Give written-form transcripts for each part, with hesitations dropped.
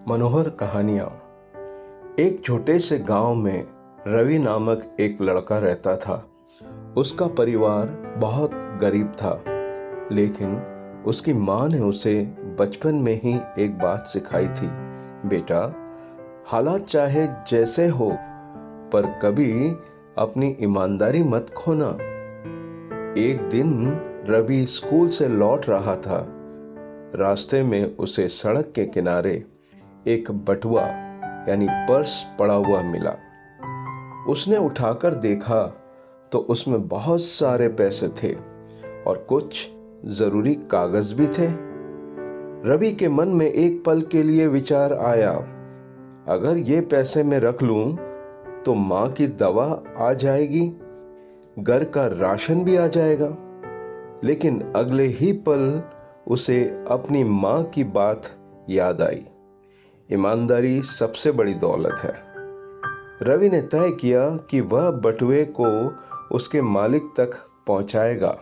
मनोहर कहानियाँ। एक छोटे से गांव में रवि नामक एक लड़का रहता था। उसका परिवार बहुत गरीब था, लेकिन उसकी माँ ने उसे बचपन में ही एक बात सिखाई थी, बेटा, हालात चाहे जैसे हो पर कभी अपनी ईमानदारी मत खोना। एक दिन रवि स्कूल से लौट रहा था। रास्ते में उसे सड़क के किनारे एक बटुआ यानी पर्स पड़ा हुआ मिला। उसने उठाकर देखा तो उसमें बहुत सारे पैसे थे और कुछ जरूरी कागज भी थे। रवि के मन में एक पल के लिए विचार आया, अगर ये पैसे मैं रख लूं तो माँ की दवा आ जाएगी, घर का राशन भी आ जाएगा। लेकिन अगले ही पल उसे अपनी माँ की बात याद आई। ईमानदारी सबसे बड़ी दौलत है। रवि ने तय किया कि वह बटुए को उसके मालिक तक पहुंचाएगा।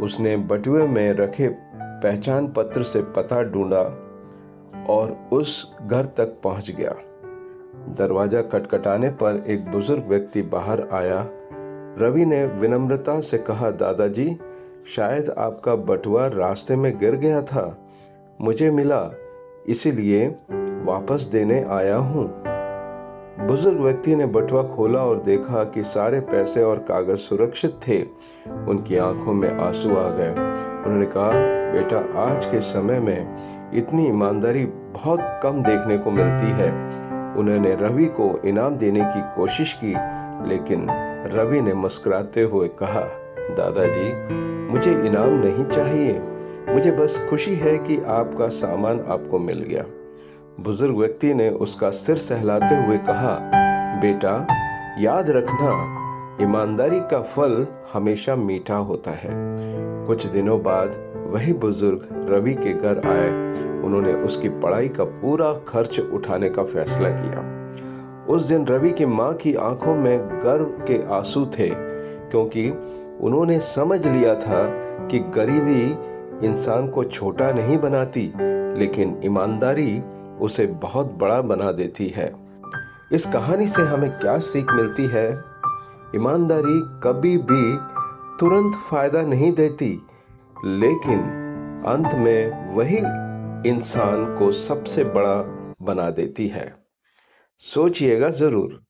उसने बटुए में रखे पहचान पत्र से पता ढूंढा और उस घर तक पहुंच गया। दरवाजा खटखटाने पर एक बुजुर्ग व्यक्ति बाहर आया। रवि ने विनम्रता से कहा, दादाजी, शायद आपका बटुआ रास्ते में गिर गया था, मुझे मिला, इसीलिए वापस देने आया हूं। बुजुर्ग व्यक्ति ने बटुआ खोला और देखा कि सारे पैसे और कागज सुरक्षित थे। उनकी आंखों में आंसू आ गए। उन्होंने कहा, बेटा, आज के समय में इतनी ईमानदारी बहुत कम देखने को मिलती है। उन्होंने रवि को इनाम देने की कोशिश की, लेकिन रवि ने मुस्कुराते हुए कहा, दादाजी, मुझे इनाम नहीं चाहिए, मुझे बस खुशी है कि आपका सामान आपको मिल गया। बुजुर्ग व्यक्ति ने उसका सिर सहलाते हुए कहा, बेटा, याद रखना, ईमानदारी का फल हमेशा मीठा होता है। कुछ दिनों बाद वही बुजुर्ग रवि के घर आए। उन्होंने उसकी पढ़ाई का पूरा खर्च उठाने का फैसला किया। उस दिन रवि की माँ की आंखों में गर्व के आंसू थे, क्योंकि उन्होंने समझ लिया था कि गरीबी इंसान को छोटा नहीं बनाती, लेकिन ईमानदारी उसे बहुत बड़ा बना देती है। इस कहानी से हमें क्या सीख मिलती है? ईमानदारी कभी भी तुरंत फायदा नहीं देती, लेकिन अंत में वही इंसान को सबसे बड़ा बना देती है। सोचिएगा जरूर।